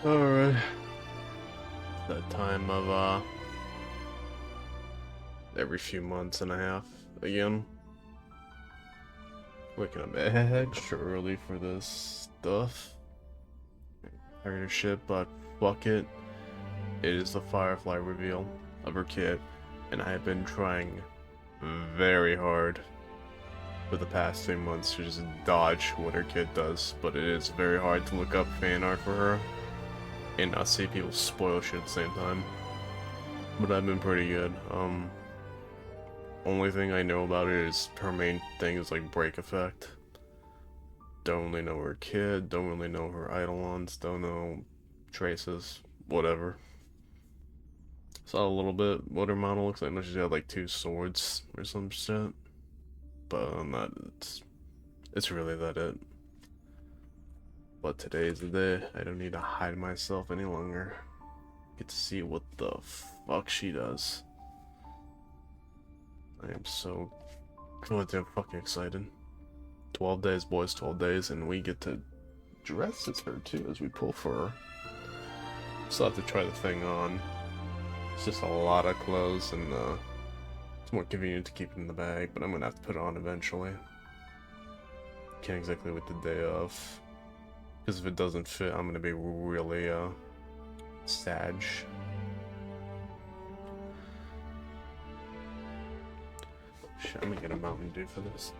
Alright. That time of every few months and a half again. Waking up extra early for this stuff. Tired of shit, but fuck it. It is the Firefly reveal of her kit, and I have been trying very hard for the past 2 months to just dodge what her kit does, but it is very hard to look up fan art for her and not see people spoil shit at the same time. But I've been pretty good. Only thing I know about it is her main thing is like break effect. Don't really know her kid, don't really know her eidolons, don't know traces, whatever. Saw a little bit what her model looks like. I know she's got like 2 swords or some shit. But it's really that it. But today is the day. I don't need to hide myself any longer. Get to see what the fuck she does. I am so goddamn fucking excited. 12 days, boys, 12 days, and we get to dress as her too as we pull for her. Still have to try the thing on. It's just a lot of clothes, and it's more convenient to keep it in the bag, but I'm gonna have to put it on eventually. Can't exactly wait the day of. Because if it doesn't fit, I'm gonna be really, sad. Shit, I'm gonna get a Mountain Dew for this.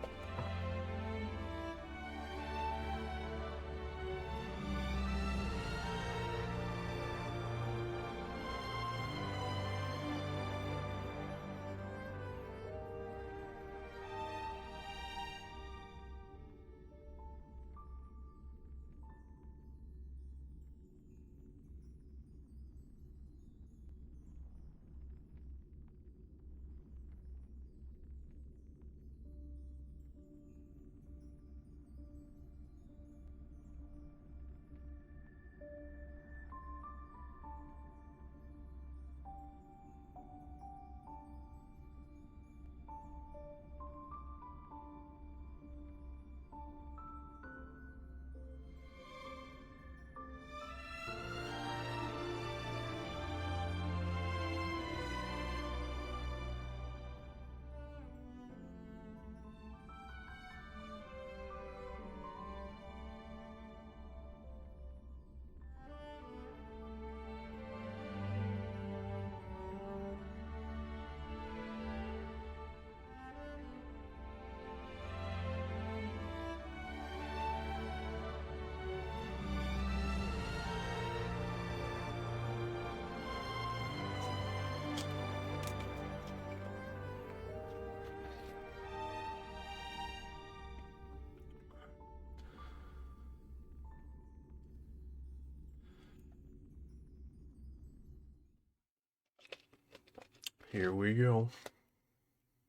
Here we go.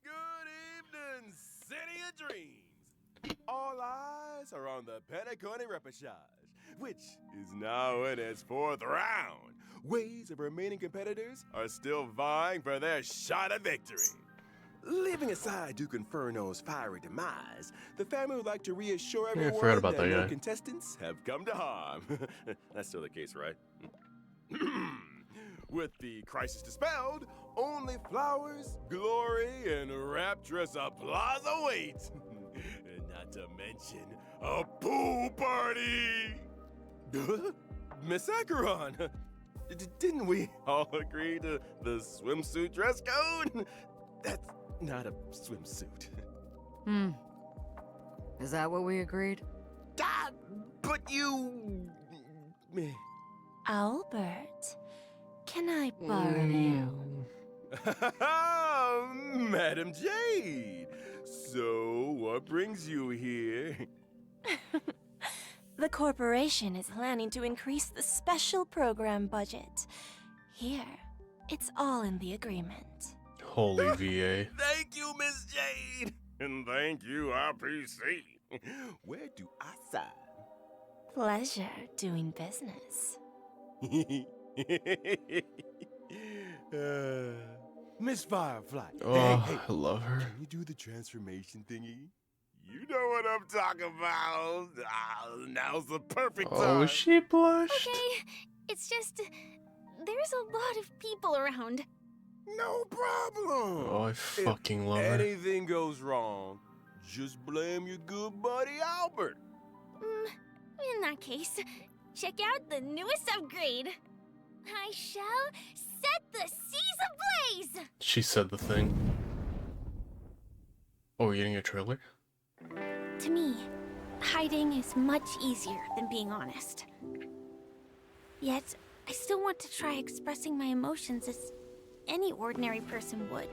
Good evening, City of Dreams. All eyes are on the Pentaconi Repechage, which is now in its 4th round. Waves of remaining competitors are still vying for their shot at victory. Leaving aside Duke Inferno's fiery demise, the family would like to reassure Yeah, I everyone forgot about that that no guy. contestants have come to harm. That's still the case, right? With the crisis dispelled, only flowers, glory, and rapturous applause await. Not to mention a pool party. Miss Acheron, didn't we all agree to the swimsuit dress code? That's not a swimsuit. Is that what we agreed? But you... Albert, can I borrow you? Madam Jade! So, what brings you here? The corporation is planning to increase the special program budget. Here, it's all in the agreement. Holy VA. Thank you, Miss Jade! And thank you, RPC. Where do I sign? Pleasure doing business. Miss Firefly. Oh, hey, I love her. can you do the transformation thingy? You know what I'm talking about. Now's the perfect time. Oh, she blushed. Okay, It's just, there's a lot of people around. No problem. Oh, I fucking love her. Anything goes wrong, just blame your good buddy Albert. In that case, check out the newest upgrade. I shall set the seas ablaze! She said the thing. Oh, we're getting a trailer? To me, hiding is much easier than being honest. Yet, I still want to try expressing my emotions as any ordinary person would.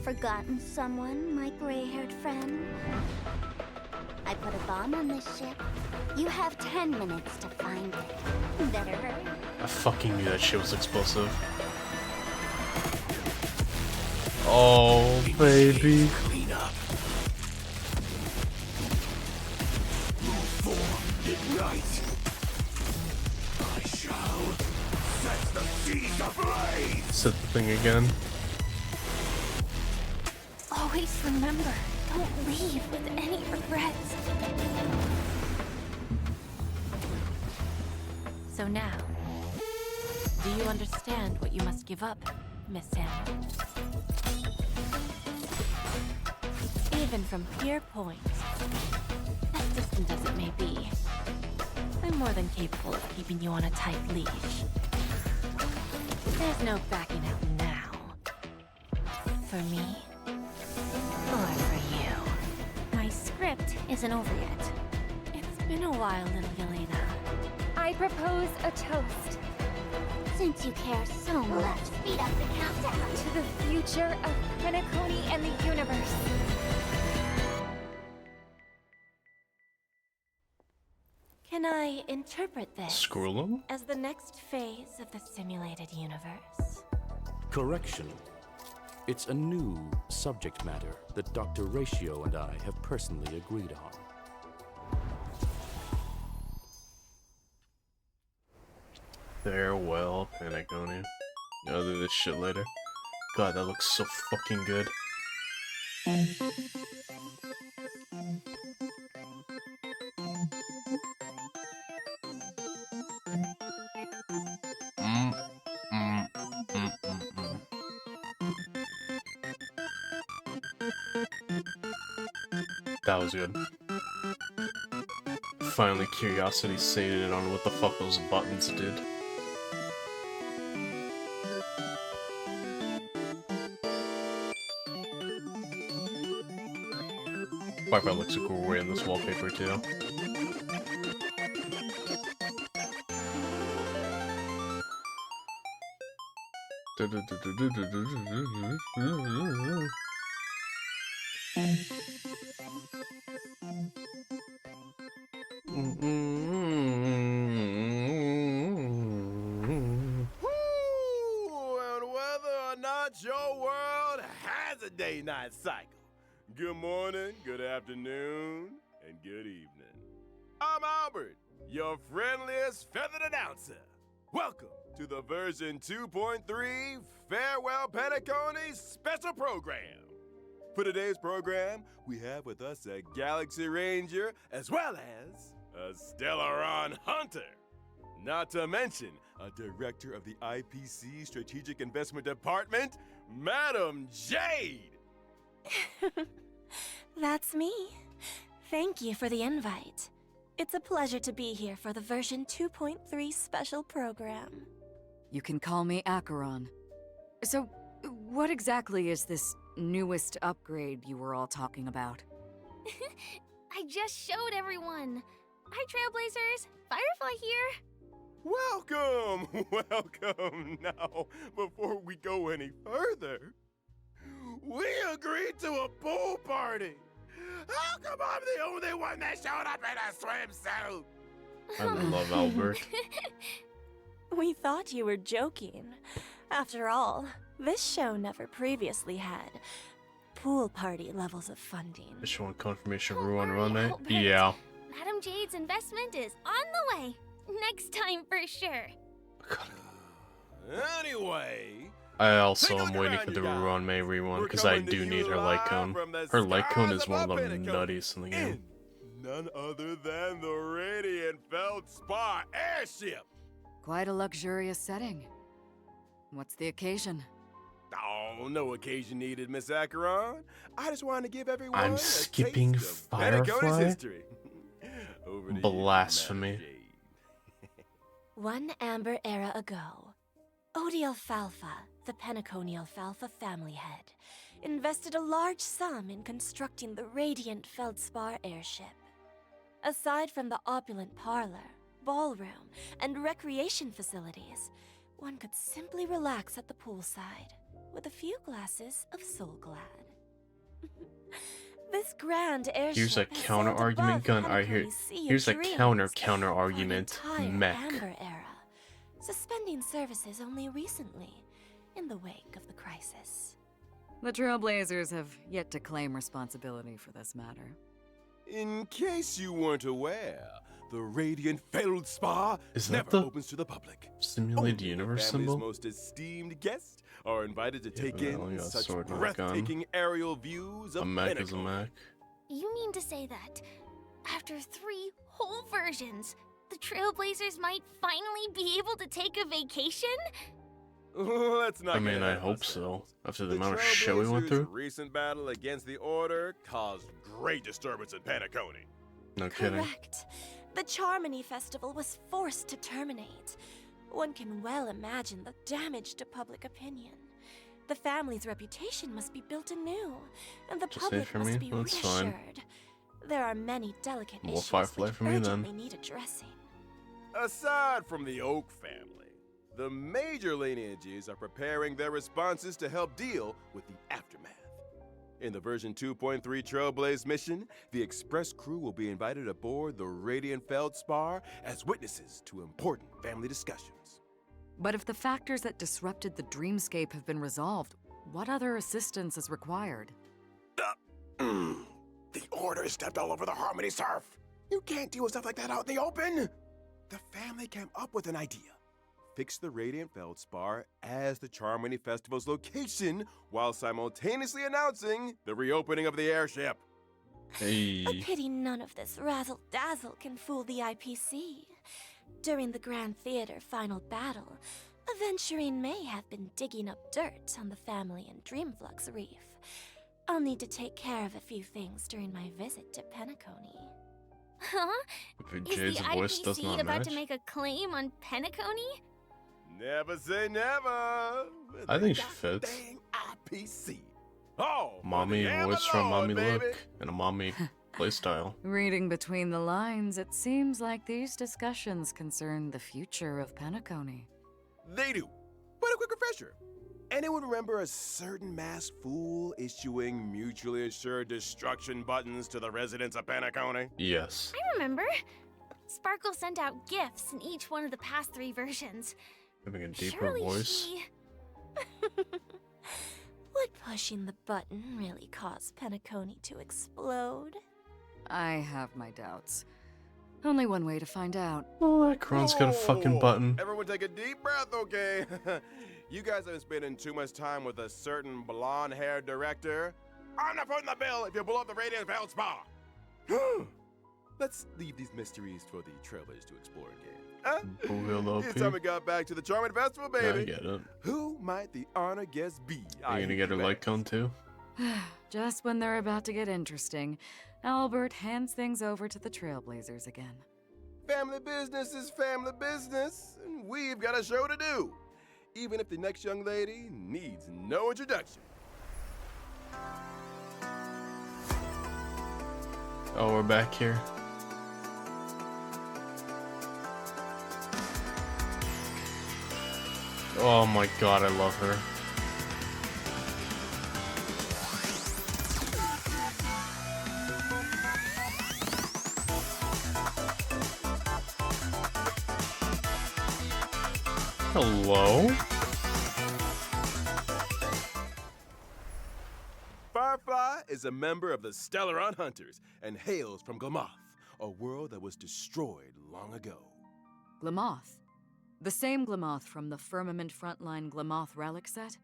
Forgotten someone, my gray-haired friend? I put a bomb on this ship. You have 10 minutes to find it. Better hurry. I fucking knew that shit was explosive. Oh, baby. Clean up. Move forward, ignite. I shall set the seas ablaze. Said the thing again. Always remember, don't leave with any regrets. So now, do you understand what you must give up, Miss Sam? Even from Pier Point, as distant as it may be, I'm more than capable of keeping you on a tight leash. There's no backing out now. For me, or for you. My script isn't over yet. It's been a while, little Yelena. I propose a toast Since you care so much, speed up the countdown. to the future of Penacony and the universe. Can I interpret this Scroll 'em? as the next phase of the simulated universe? Correction. It's a new subject matter that Dr. Ratio and I have personally agreed on. Farewell, Penacony. I'll do this shit later. God, that looks so fucking good. That was good. Finally, curiosity sated on what the fuck those buttons did. Wi-Fi looks a cool way in this wallpaper too. Whew, and whether or not your world has a day-night cycle. Good morning, good afternoon, and good evening. I'm Albert, your friendliest feathered announcer. Welcome to the version 2.3 Farewell Penacony special program. For today's program, we have with us a Galaxy Ranger as well as a Stellaron Hunter. Not to mention a director of the IPC Strategic Investment Department, Madam Jade. That's me. Thank you for the invite. It's a pleasure to be here for the version 2.3 special program. You can call me Acheron. So, what exactly is this newest upgrade you were all talking about? I just showed everyone. Hi, Trailblazers. Firefly here. Welcome, welcome. Now, before we go any further, we agreed to a pool party. How come I'm the only one that showed up in a swimsuit? I love Albert. We thought you were joking. After all, this show never previously had pool party levels of funding. Just want confirmation Don't of Ruan worry, Run, Albert. Yeah. Madam Jade's investment is on the way. Next time for sure. Anyway, I also take a am look waiting around, for you the guys. Ruan May rewind We're because I coming to do you need her light live cone. from the Her light cone skies is one of above the Penacony nuttiest in the game. in none other than the Radiant Feldspar airship. Quite a luxurious setting. What's the occasion? Oh, no occasion needed, Miss Acheron. I just wanted to give everyone I'm a skipping taste of Penacony's Firefly? history. Over to Blasphemy. you, Madam Jade. One amber era ago, Odie Alfalfa, the Penacony Alfalfa family head, invested a large sum in constructing the radiant Feldspar airship. Aside from the opulent parlor, ballroom, and recreation facilities, one could simply relax at the poolside with a few glasses of Soul Glad. This grand airship Here's a has counter sailed argument above gun. I hear. Penacony's sea of Here's a dreams counter for argument. an entire Mech. Amber era, suspending services only recently in the wake of the crisis. The Trailblazers have yet to claim responsibility for this matter. In case you weren't aware, the Radiant Feldspar Is that never the opens to the public. Simulated Only universe the family's symbol? most esteemed guests are invited to take but I only in got such sword, not gun. breathtaking aerial views of A mech is a Penacony. mech. You mean to say that after 3 whole versions, the Trailblazers might finally be able to take a vacation? Let's not I get mean, I ahead of hope so. ourselves. After the amount of shit we went Trailblazers' through. recent battle against the Order caused great disturbance in Penacony. No kidding. Correct. The Charmony Festival was forced to terminate. One can well imagine the damage to public opinion. The family's reputation must be built anew, and the Just say public for must me? be That's fine. reassured. There are many delicate More issues Firefly which for me, then. urgently need addressing. Aside from the Oak family, the major lineages are preparing their responses to help deal with the aftermath. In the version 2.3 Trailblaze mission, the Express crew will be invited aboard the Radiant Feldspar as witnesses to important family discussions. But if the factors that disrupted the dreamscape have been resolved, what other assistance is required? The Order stepped all over the Harmony surf. You can't deal with stuff like that out in the open. The family came up with an idea. Fix the Radiant Feldspar as the Charmony Festival's location while simultaneously announcing the reopening of the airship. Hey. A pity none of this razzle-dazzle can fool the IPC. During the Grand Theater final battle, Aventurine may have been digging up dirt on the family in Dreamflux Reef. I'll need to take care of a few things during my visit to Penacony. Huh? If Is Jade's the voice does IPC not about match. to make a claim on Penacony? Never say never. I think she fits. Dang IPC. Oh, for Mommy the name of voice the from Lord, Mommy baby. Look and a mommy playstyle. Reading between the lines, it seems like these discussions concern the future of Penacony. They do. But a quick refresher. Anyone remember a certain masked fool issuing mutually assured destruction buttons to the residents of Penacony? Yes. I remember. Sparkle sent out gifts in each one of the past 3 versions. Having a deeper Surely voice. she... Would pushing the button really cause Penacony to explode? I have my doubts. Only one way to find out. Oh, that Kron's got a fucking Whoa. button. Everyone take a deep breath, okay? You guys have been spending too much time with a certain blonde-haired director. I'm not footing the bill if you blow up the Radiant Feldspar. Let's leave these mysteries for the trailers to explore again. Boogaloo It's time we got back to the Charming Festival, baby. I get it. Who might the honor guest be? Are you gonna get her light cone too? Just when they're about to get interesting, Albert hands things over to the Trailblazers again. Family business is family business, and we've got a show to do. Even if the next young lady needs no introduction. Oh, we're back here. Oh my god, I love her. Hello? Firefly is a member of the Stellaron Hunters and hails from Glamoth, a world that was destroyed long ago. Glamoth. The same Glamoth from the Firmament Frontline Glamoth relic set?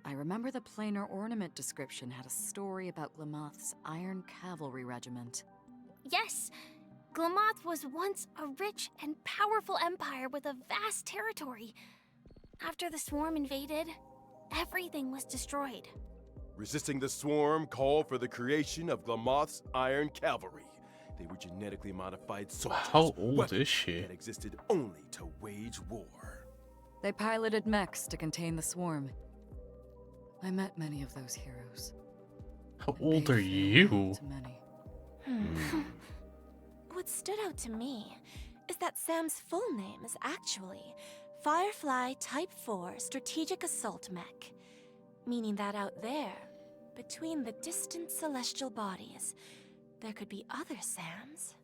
I remember the planar ornament description had a story about Glamoth's Iron Cavalry Regiment. Yes, Glamoth was once a rich and powerful empire with a vast territory. After the swarm invaded, everything was destroyed. Resisting the swarm called for the creation of Glamoth's Iron Cavalry. They were genetically modified soldiers. How old weapons is she? that existed only to wage war. They piloted mechs to contain the swarm. I met many of those heroes. How They old are feel you? to many. What stood out to me is that Sam's full name is actually Firefly Type 4 Strategic Assault Mech, meaning that out there, between the distant celestial bodies, there could be other Sams.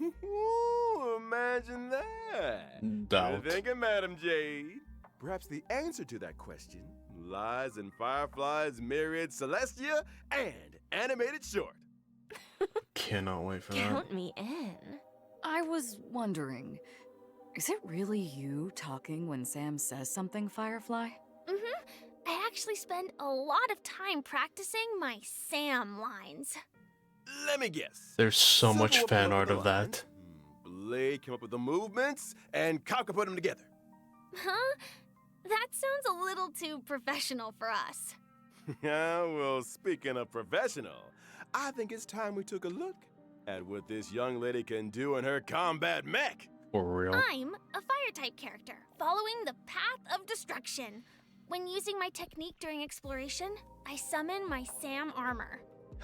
Ooh, imagine that. Doubt. Good thinking, Madam Jade. Perhaps the answer to that question lies in Firefly's myriad Celestia and animated short. Cannot wait for that. Count me in. I was wondering, is it really you talking when Sam says something, Firefly? I actually spend a lot of time practicing my Sam lines. Let me guess. There's so much Sybil fan wrote art the of that. lines, Blade came up with the movements, and Kafka put them together. Huh? That sounds a little too professional for us. Yeah, well, speaking of professional, I think it's time we took a look at what this young lady can do in her combat mech. For real. I'm a fire-type character, following the path of destruction. When using my technique during exploration, I summon my Sam armor.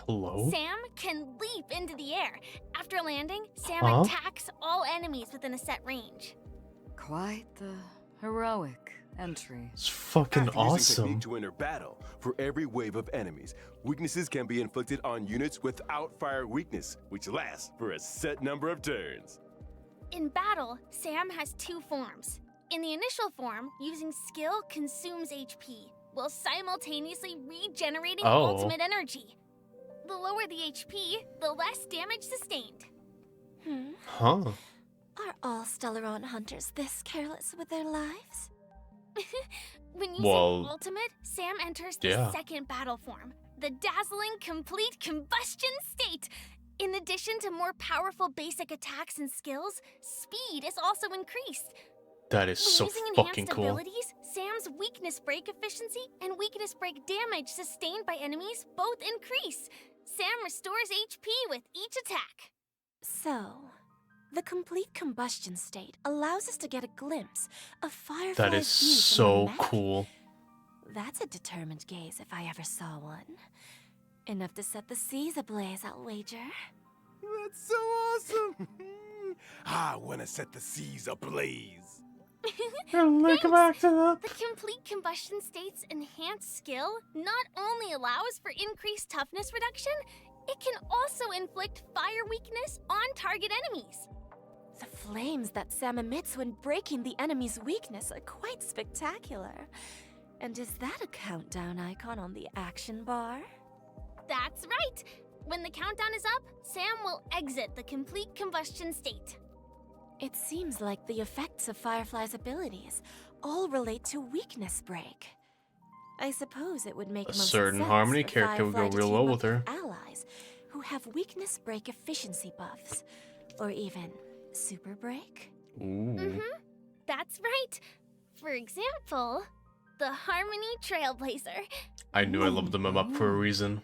Hello? Sam can leap into the air. After landing, Sam Huh? attacks all enemies within a set range. Quite the heroic entry. It's fucking After using awesome. technique to enter battle, for every wave of enemies, weaknesses can be inflicted on units without fire weakness, which lasts for a set number of turns. In battle, Sam has two forms. In the initial form, using skill consumes HP, while simultaneously regenerating Oh. ultimate energy. The lower the HP, the less damage sustained. Huh. Are all Stellaron hunters this careless with their lives? When using Well, ultimate, Sam enters the yeah. second battle form, the dazzling complete combustion state. In addition to more powerful basic attacks and skills, speed is also increased. That is When so using fucking enhanced cool. abilities, Sam's weakness break efficiency and weakness break damage sustained by enemies both increase. Sam restores HP with each attack. So, the complete combustion state allows us to get a glimpse of Firefly's That is view from so the mech. cool. That's a determined gaze if I ever saw one. Enough to set the seas ablaze, I'll wager. That's so awesome! I want to set the seas ablaze. Look back to that. The complete combustion state's enhanced skill not only allows for increased toughness reduction, it can also inflict fire weakness on target enemies. The flames that Sam emits when breaking the enemy's weakness are quite spectacular. And is that a countdown icon on the action bar? That's right! When the countdown is up, Sam will exit the complete combustion state. It seems like the effects of Firefly's abilities all relate to weakness break. I suppose it would make A most certain sense Harmony for character would go Firefly to real team well up with her. allies who have weakness break efficiency buffs, or even super break. Ooh. That's right. For example, the Harmony Trailblazer. I knew I loved them up for a reason.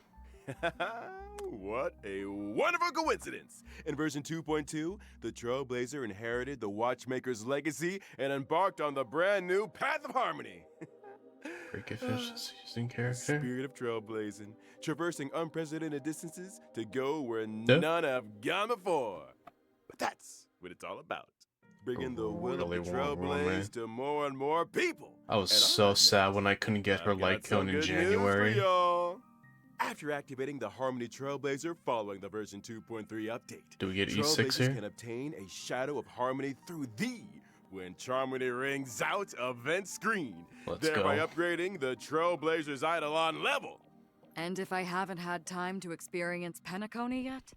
What a wonderful coincidence! In version 2.2, the Trailblazer inherited the Watchmaker's legacy and embarked on the brand new Path of Harmony. Break efficiency using The character. spirit of trailblazing, traversing unprecedented distances to go where Yeah. none have gone before. But that's what it's all about. Bringing the will Really of the want trailblaze romance. to more and more people. I was And so on sad that when I couldn't get her I've got light some cone in good news for January. y'all. After activating the Harmony Trailblazer following the version 2.3 update, Do we get E6 Trailblazers here? can obtain a Shadow of Harmony through the When Charmony Rings Out event screen, Let's thereby go. upgrading the Trailblazer's Eidolon level. And if I haven't had time to experience Penacony yet?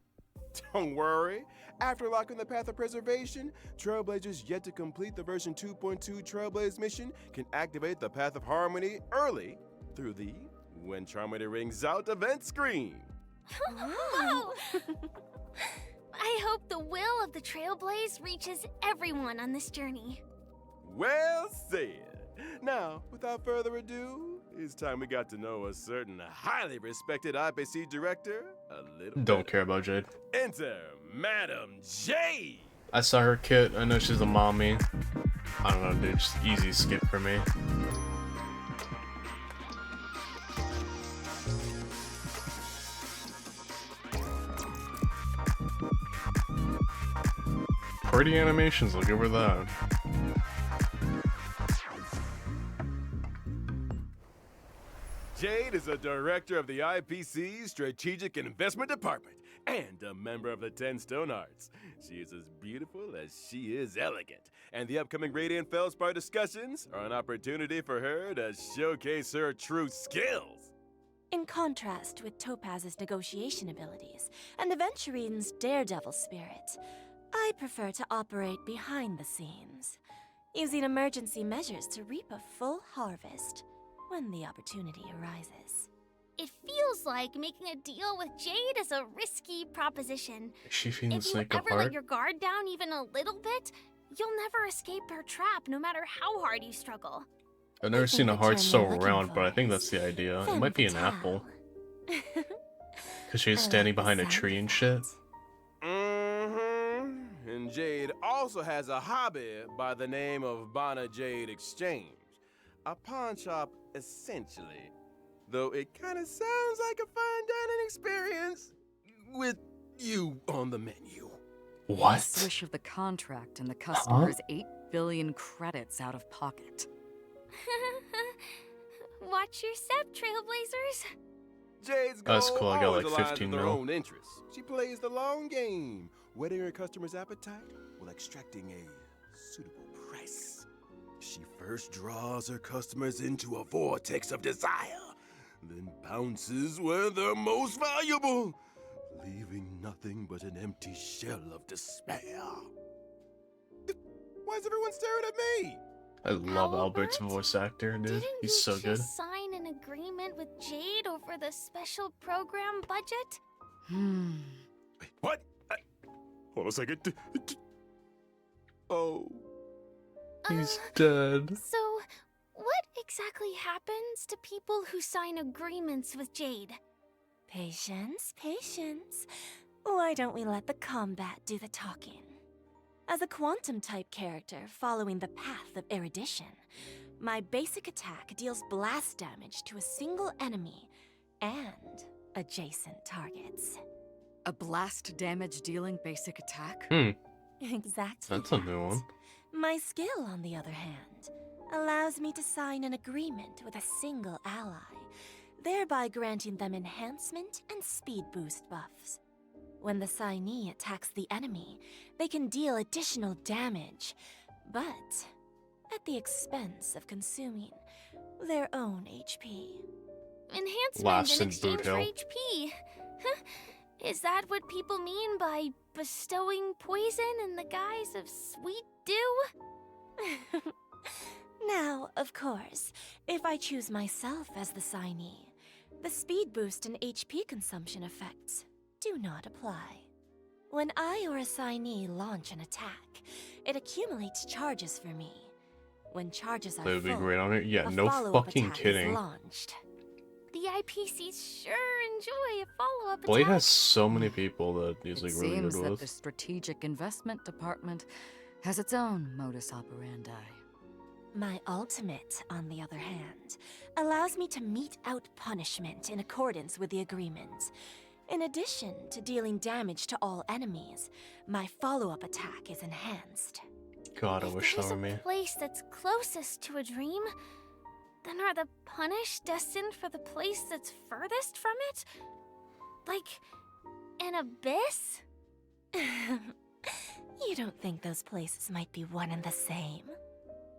Don't worry. After locking the Path of Preservation, Trailblazers yet to complete the version 2.2 Trailblaze mission can activate the Path of Harmony early through the When Charmony Rings Out event screen. Whoa! I hope the will of the Trailblaze reaches everyone on this journey. Well said. Now, without further ado, it's time we got to know a certain highly respected IPC director a little Don't better. care about Jade. Enter Madam Jade. I saw her kit. I know she's a mommy. I don't know, dude. Just easy skip for me. Pretty animations, look over that. Jade is a director of the IPC's Strategic Investment Department and a member of the 10 Stone Hearts. She is as beautiful as she is elegant, and the upcoming Radiant Feldspar discussions are an opportunity for her to showcase her true skills. In contrast with Topaz's negotiation abilities and Aventurine's daredevil spirit, I prefer to operate behind the scenes, using emergency measures to reap a full harvest when the opportunity arises. It feels like making a deal with Jade is a risky proposition. Is she feeling If you Snake ever apart? let your guard down even a little bit, you'll never escape her trap no matter how hard you struggle. I've never I seen think a the heart term so you're looking round, but I for think is that's the idea. It femme might be an fatale. apple. Because she's standing behind a tree and shit. Mm-hmm. And Jade also has a hobby by the name of Bana Jade Exchange. A pawn shop, essentially. Though it kind of sounds like a fine dining experience with you on the menu. What? Swish of the contract and the customer's 8 billion credits out of pocket. Watch your step, Trailblazers. Jade's That's goal cool, I got always like aligns 15 with her mil. own interests. She plays the long game, whetting her customer's appetite while extracting a suitable price. She first draws her customers into a vortex of desire, then bounces where they're most valuable, leaving nothing but an empty shell of despair. Why is everyone staring at me? I love Albert's Albert? voice actor, dude. Didn't He's you so just good. sign an agreement with Jade over the special program budget? Wait, what? Hold on a second. Oh. He's dead. So, what exactly happens to people who sign agreements with Jade? Patience, patience. Why don't we let the combat do the talking? As a quantum-type character following the path of erudition, my basic attack deals blast damage to a single enemy and adjacent targets. A blast damage dealing basic attack? Exactly. That's a new one. My skill, on the other hand, allows me to sign an agreement with a single ally, thereby granting them enhancement and speed boost buffs. When the signee attacks the enemy, they can deal additional damage, but at the expense of consuming their own HP. Enhancement Laughs in in exchange boot for hill. HP. Is that what people mean by bestowing poison in the guise of sweet dew? Now, of course, if I choose myself as the signee, the speed boost and HP consumption effects do not apply. When I or a signee launch an attack, it accumulates charges for me. When charges are That would be full, great on it. Yeah, a no follow-up fucking attack is kidding. launched. The IPCs sure enjoy a follow-up Blade attack. has so many people that he's It like really seems good that with. the Strategic Investment Department has its own modus operandi. My ultimate, on the other hand, allows me to mete out punishment in accordance with the agreement. In addition to dealing damage to all enemies, my follow-up attack is enhanced. God, I If wish that there's were me. a place that's closest to a dream, then are the punished destined for the place that's furthest from it? Like an abyss? You don't think those places might be one and the same?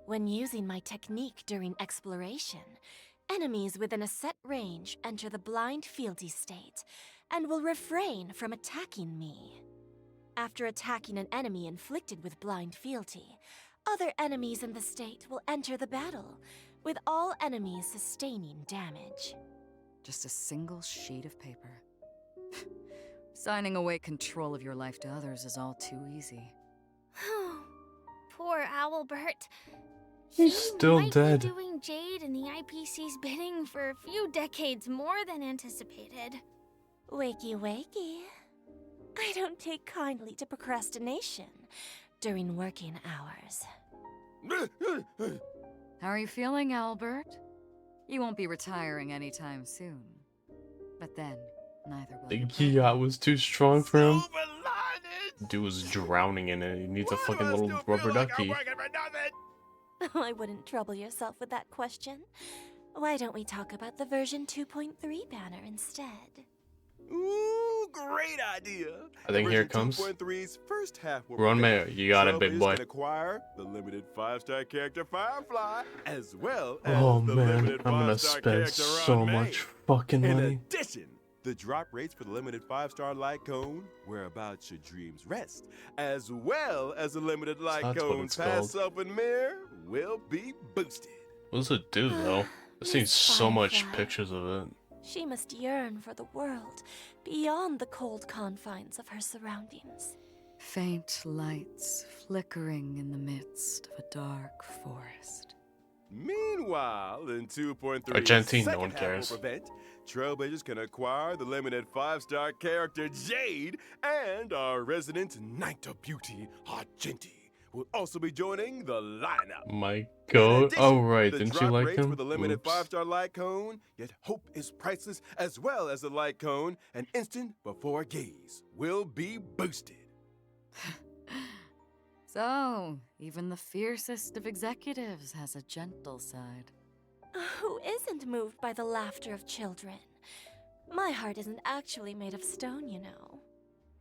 When using my technique during exploration, enemies within a set range enter the blind fealty state and will refrain from attacking me. After attacking an enemy inflicted with blind fealty, other enemies in the state will enter the battle, with all enemies sustaining damage. Just a single sheet of paper. Signing away control of your life to others is all too easy. Poor Owlbert. He's He still might dead. be doing Jade and the IPC's bidding for a few decades more than anticipated. Wakey, wakey. I don't take kindly to procrastination during working hours. How are you feeling, Albert? You won't be retiring anytime soon. But then, neither will The you. yacht was too strong for him. Silver linings! Dude was drowning in it. He needs a Why do fucking I little still feel rubber like I'm ducky. working for nothing? I wouldn't trouble yourself with that question. Why don't we talk about the version 2.3 banner instead? Ooh, great idea. I think here it Version comes. 2.3's first half will Run, prevent Mayor. You got it, big trailblazers boy. can acquire the limited 5-star character Firefly, as well as Oh the man, limited I'm gonna 5-star spend character so Ron May. much fucking In money. addition, the drop rates for the limited 5-star light cone, Whereabouts Your Dreams Rest, as well as the limited light That's what cone's it's Pass called. Open Mirror, will be boosted. What does it do though? I've seen Miss so much Firefly. pictures of it. She must yearn for the world beyond the cold confines of her surroundings. Faint lights flickering in the midst of a dark forest. Meanwhile, in 2.3's Argentine, no second one half cares. of event, Trailblazers can acquire the limited 5-star character Jade, and our resident Night of Beauty, Argenti, will also be joining the lineup. My In goat. addition, Oh right, the didn't you drop like rates him? for the limited Oops. 5-star light cone, yet hope is priceless, as well as the light cone, an instant before gaze, will be boosted. So, even the fiercest of executives has a gentle side. Who isn't moved by the laughter of children? My heart isn't actually made of stone, you know.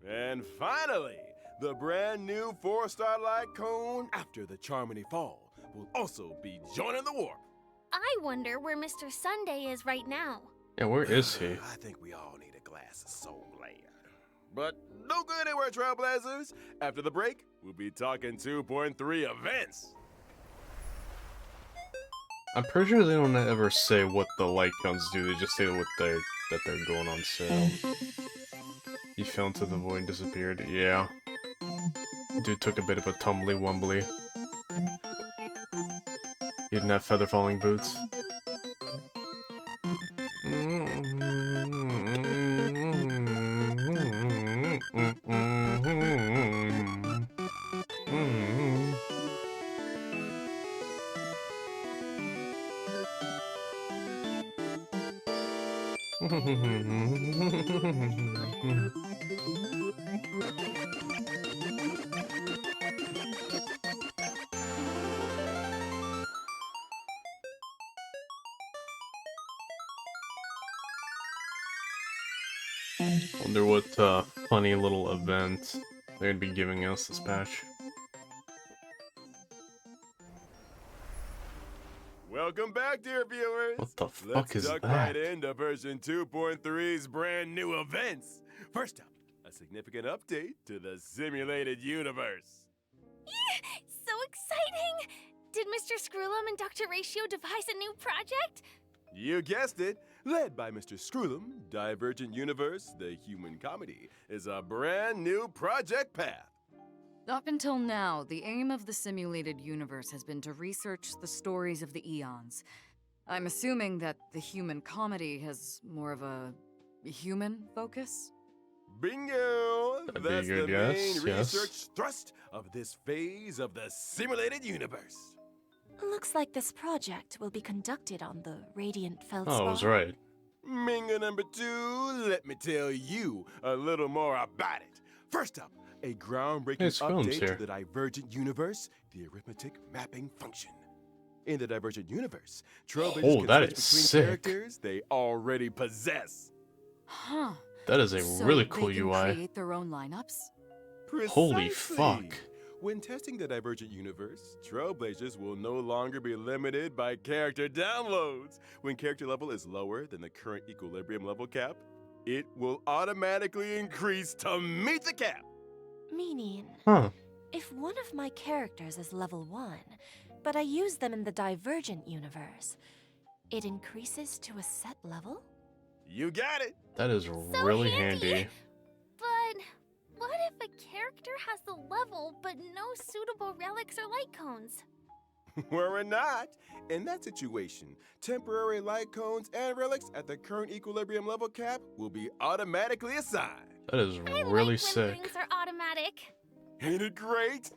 And finally, the brand new 4-star light cone after the Charmony Fall will also be joining the warp. I wonder where Mr. Sunday is right now. Yeah, where is he? I think we all need a glass of soul land. But don't go anywhere, Trailblazers. After the break, we'll be talking 2.3 events. I'm pretty sure they don't ever say what the light guns do. They just say what that they're going on sale. He fell into the void and disappeared. Yeah. Dude took a bit of a tumbly wumbly. He didn't have feather falling boots. Wonder what funny little event they're gonna be giving us this patch. Welcome back, dear viewers. What the fuck Let's is duck that? right into version 2.3's brand new events. First up, a significant update to the simulated universe. So exciting! Did Mr. Screwlum and Dr. Ratio devise a new project? You guessed it. Led by Mr. Screwlum, Divergent Universe, the human comedy, is a brand new project path. Up until now, the aim of the simulated universe has been to research the stories of the eons. I'm assuming that the human comedy has more of a human focus? Bingo! That'd be That's a good the guess, main yes. research thrust of this phase of the simulated universe. Looks like this project will be conducted on the Radiant Feldspar. Oh, I was right. Minga number 2, let me tell you a little more about it. First up, a groundbreaking Hey, Spoon's update here. to the Divergent Universe, the arithmetic mapping function. In the Divergent Universe, Trailblazers Oh, can that switch is between sick. characters they already possess. Huh. That is a So really they cool can UI. create their own lineups? Holy Precisely. fuck. When testing the Divergent Universe, Trailblazers will no longer be limited by character downloads. When character level is lower than the current equilibrium level cap, it will automatically increase to meet the cap. Meaning, Huh. if one of my characters is level 1, but I use them in the Divergent universe, it increases to a set level? You got it. So That is really handy. handy. But level, but no suitable relics or light cones. We're not. In that situation, temporary light cones and relics at the current equilibrium level cap will be automatically assigned. That is I really like sick. when things are automatic. Ain't it great?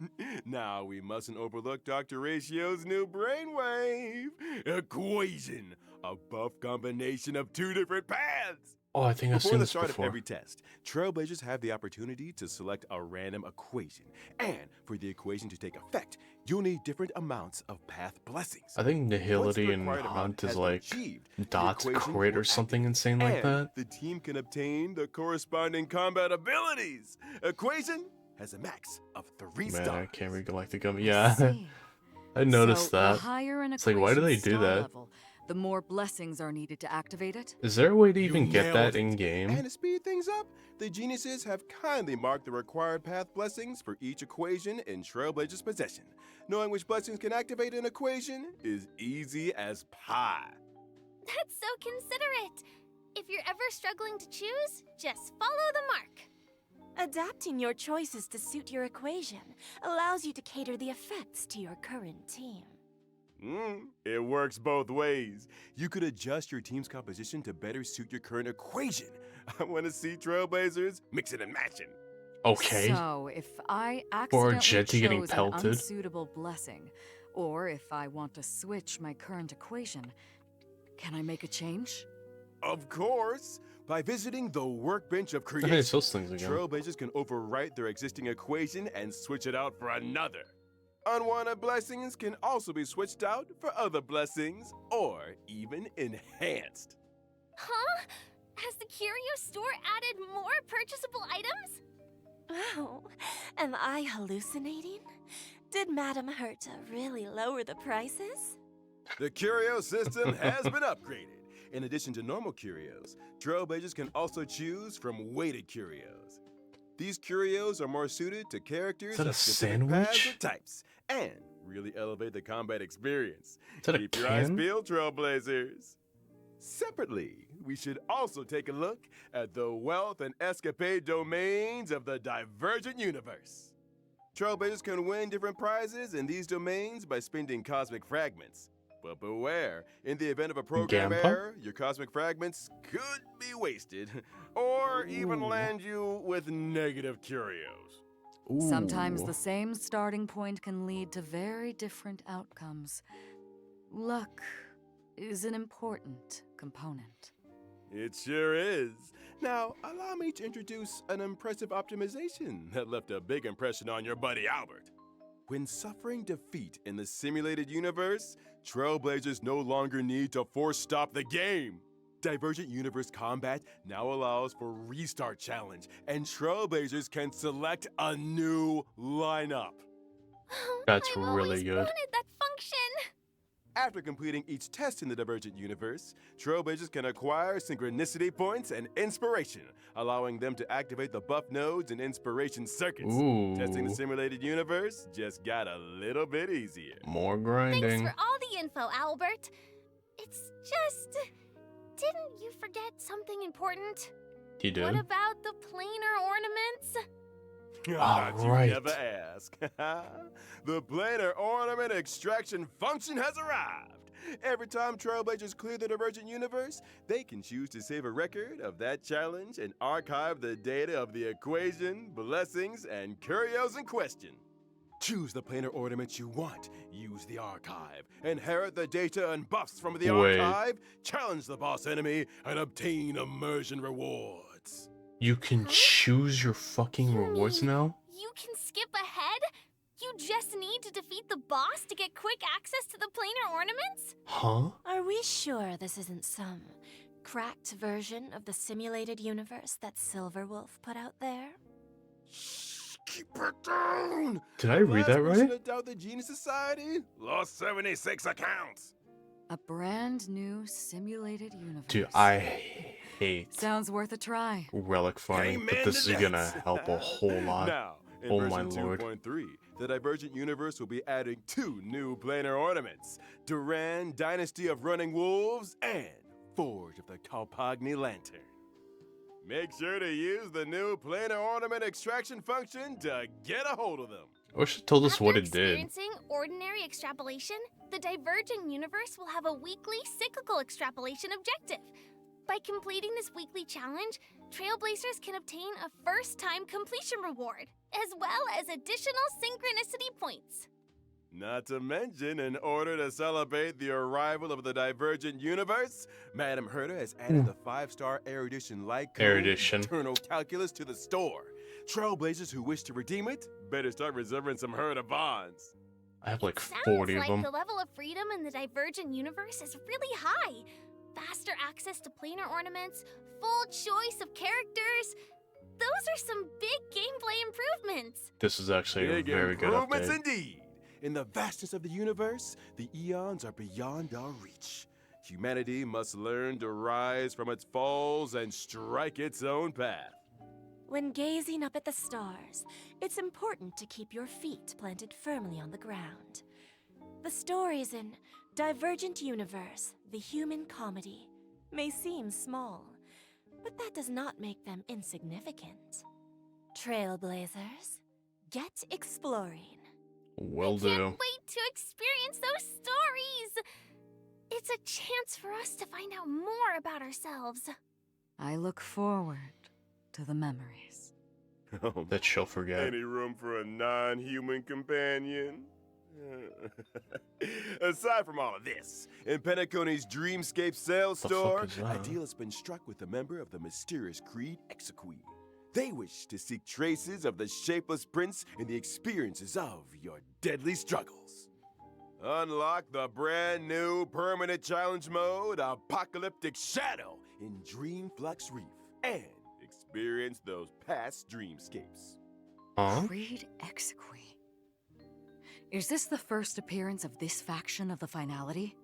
Now we mustn't overlook Dr. Ratio's new brainwave equation, a buff combination of two different paths. Oh, I think I've Before seen the this start before. of every test, Trailblazers have the opportunity to select a random equation. And for the equation to take effect, you'll need different amounts of path blessings. I think Once the nihility and required amount hunt has is been like achieved, the dots equation crit will or something activate, insane like and that. the team can obtain the corresponding combat abilities. Equation has a max of 3 Man, I stars. can't read Galactic Gum. I Yeah, see. I noticed So, that. The higher an It's like, why do they equation's do star that? level, the more blessings are needed to activate it. Is there a way to You even get nailed that it. in game? And to speed things up, the geniuses have kindly marked the required path blessings for each equation in Trailblazer's possession. Knowing which blessings can activate an equation is easy as pie. That's so considerate. If you're ever struggling to choose, just follow the mark. Adapting your choices to suit your equation allows you to cater the effects to your current team. It works both ways. You could adjust your team's composition to better suit your current equation. I want to see Trailblazers mixing and matching. Okay. So, if I Or accidentally Jetty getting chose an pelted. unsuitable blessing, or if I want to switch my current equation, can I make a change? Of course, by visiting the workbench of I creation, think it's those things again. Trailblazers can overwrite their existing equation and switch it out for another. Unwanted blessings can also be switched out for other blessings, or even enhanced. Huh? Has the curio store added more purchasable items? Oh, am I hallucinating? Did Madame Herta really lower the prices? The curio system has been upgraded. In addition to normal curios, Trailblazers can also choose from weighted curios. These curios are more suited to characters Is that a of specific paths sandwich? or types, and really elevate the combat experience. Is that a Keep your eyes can? peeled, Trailblazers. Separately, we should also take a look at the wealth and escapade domains of the Divergent Universe. Trailblazers can win different prizes in these domains by spending cosmic fragments. But beware, in the event of a program Gampa? error, your cosmic fragments could be wasted, or even Ooh. land you with negative curios. Sometimes Ooh. the same starting point can lead to very different outcomes. Luck is an important component. It sure is. Now, allow me to introduce an impressive optimization that left a big impression on your buddy Albert. When suffering defeat in the simulated universe, Trailblazers no longer need to force stop the game. Divergent Universe Combat now allows for Restart Challenge, and Trailblazers can select a new lineup. That's I've really always good. wanted that function. After completing each test in the Divergent Universe, Trailblazers can acquire Synchronicity Points and Inspiration, allowing them to activate the buff nodes and Inspiration circuits. Testing the Ooh. simulated universe just got a little bit easier. More Thanks grinding. for all the info, Albert. It's just... Didn't you forget something important? You What did? about the planar ornaments? You right. never ask. The planar ornament extraction function has arrived. Every time Trailblazers clear the Divergent Universe, they can choose to save a record of that challenge and archive the data of the equation, blessings, and curios in question. Choose the planar ornament you want, use the archive, inherit the data and buffs from the Wait. archive, challenge the boss enemy, and obtain immersion rewards. You can choose your fucking You rewards mean now? You can skip ahead? You just need to defeat the boss to get quick access to the planar ornaments? Huh? Are we sure this isn't some cracked version of the simulated universe that Silverwolf put out there? Shh, keep it down! Did I read that Last person right? to doubt the Genius Society lost 76 accounts. A brand new simulated universe. Dude, I hate Sounds worth a try. relic farming, but Amen this to is gonna that. help a whole lot. Now, in Oh my version lord. 2.3, the Divergent Universe will be adding 2 new planar ornaments: Duran, Dynasty of Running Wolves, and Forge of the Kalpagni Lantern. Make sure to use the new planar ornament extraction function to get a hold of them. I wish it told us After what it did. experiencing ordinary extrapolation, the diverging universe will have a weekly cyclical extrapolation objective. By completing this weekly challenge, Trailblazers can obtain a first-time completion reward, as well as additional synchronicity points. Not to mention, in order to celebrate the arrival of the Divergent Universe, Madam Herta has added the 5-star erudition light code, Erudition. Eternal Calculus, to the store. Trailblazers who wish to redeem it better start reserving some Herta bonds. I have like Sounds 40 of like them. the level of freedom in the Divergent universe is really high. Faster access to planar ornaments, full choice of characters. Those are some big gameplay improvements. This is actually a Big very good improvements update. indeed. In the vastness of the universe, the eons are beyond our reach. Humanity must learn to rise from its falls and strike its own path. When gazing up at the stars, it's important to keep your feet planted firmly on the ground. The stories in Divergent Universe, the human comedy, may seem small, but that does not make them insignificant. Trailblazers, get exploring. Will Can't do. wait to experience those stories. It's a chance for us to find out more about ourselves. I look forward to the memories. That she'll forget. Any room for a non-human companion? Aside from all of this, in Penacony's Dreamscape sales The fuck store, is that? a deal has been struck with a member of the mysterious Creed Exequy. They wish to seek traces of the shapeless prince in the experiences of your deadly struggles. Unlock the brand new permanent challenge mode, Apocalyptic Shadow, in Dreamflux Reef, and experience those past dreamscapes. Huh? Creed Exequy. Is this the first appearance of this faction of the finality?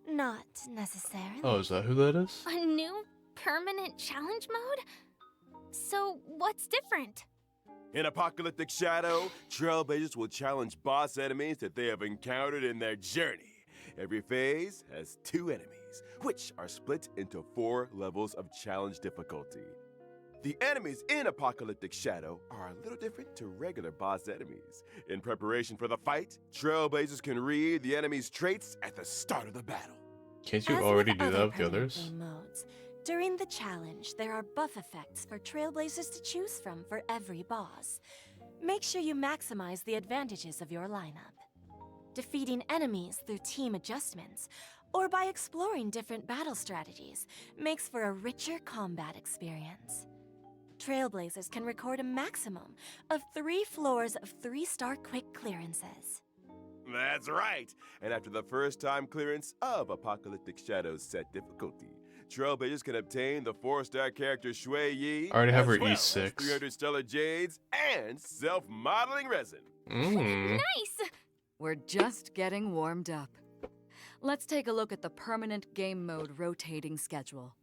Not necessarily. Oh, is that who that is? A new permanent challenge mode? So, what's different? In Apocalyptic Shadow, Trailblazers will challenge boss enemies that they have encountered in their journey. Every phase has 2 enemies, which are split into 4 levels of challenge difficulty. The enemies in Apocalyptic Shadow are a little different to regular boss enemies. In preparation for the fight, Trailblazers can read the enemy's traits at the start of the battle. Can't you As already with do that other with the permanent others? game modes, during the challenge, there are buff effects for Trailblazers to choose from for every boss. Make sure you maximize the advantages of your lineup. Defeating enemies through team adjustments, or by exploring different battle strategies, makes for a richer combat experience. Trailblazers can record a maximum of 3 floors of 3-star quick clearances. That's right. And after the first time clearance of Apocalyptic Shadow's set difficulty, Trailblazers can obtain the 4-star character Shui Yi. I already have as her well as E6. 300 stellar jades and self-modeling resin. Mmm. Nice! We're just getting warmed up. Let's take a look at the permanent game mode rotating schedule.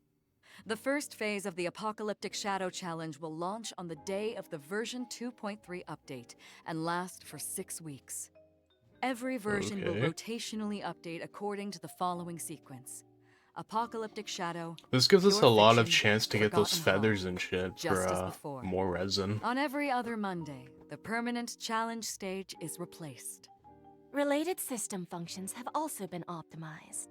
The first phase of the Apocalyptic Shadow Challenge will launch on the day of the version 2.3 update and last for 6 weeks. Every version will Okay. rotationally update according to the following sequence. Apocalyptic Shadow. This gives us Pure a lot of Fiction, chance to get those Forgotten feathers Home, and shit just for as before. more resin. On every other Monday, the permanent challenge stage is replaced. Related system functions have also been optimized.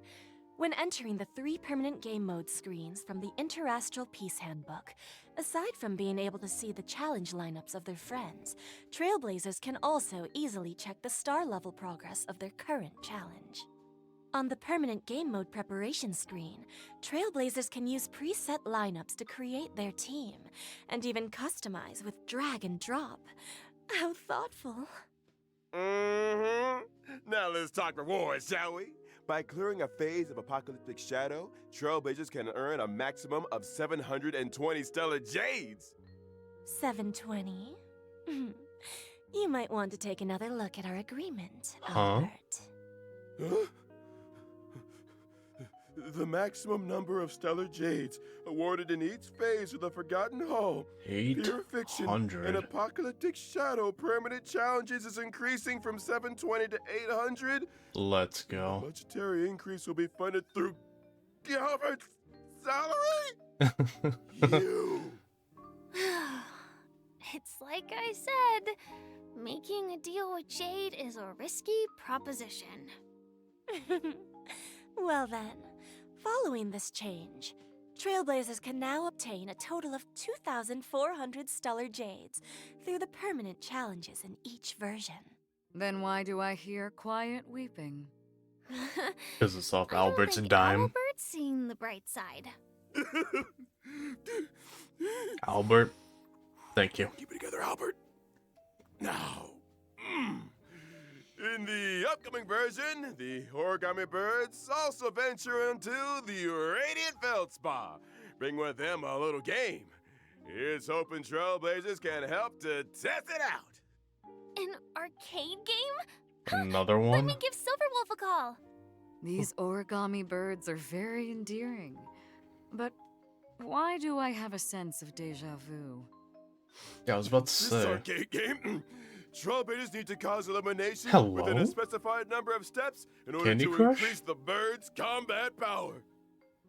When entering the 3 permanent game mode screens from the Interastral Peace Handbook, aside from being able to see the challenge lineups of their friends, Trailblazers can also easily check the star level progress of their current challenge. On the permanent game mode preparation screen, Trailblazers can use preset lineups to create their team, and even customize with drag and drop. How thoughtful. Mm-hmm. Now let's talk rewards, shall we? By clearing a phase of Apocalyptic Shadow, Trailblazers can earn a maximum of 720 stellar jades. 720? You might want to take another look at our agreement, Huh? Albert. Huh? The maximum number of stellar jades awarded in each phase of the Forgotten Hall, Pure Fiction, and 800. Apocalyptic Shadow permanent challenges is increasing from 720 to 800. Let's go. Budgetary increase will be funded through Gilbert's salary. You It's like I said, making a deal with Jade is a risky proposition. Well then, following this change, Trailblazers can now obtain a total of 2,400 stellar jades through the permanent challenges in each version. Then why do I hear quiet weeping? Because it's off I don't Albert's think dime. Albert's seen the bright side. Albert, thank you. Keep it together, Albert. Now, in the upcoming version, the origami birds also venture into the Radiant Feldspar, bring with them a little game. Here's hoping Trailblazers can help to test it out. An arcade game? Another Let one? me give Silverwolf a call. These origami birds are very endearing. But why do I have a sense of deja vu? Yeah, I was about to This say. arcade game, Trailblazers need to cause elimination Hello? within a specified number of steps in order Candy to Crush? increase the bird's combat power.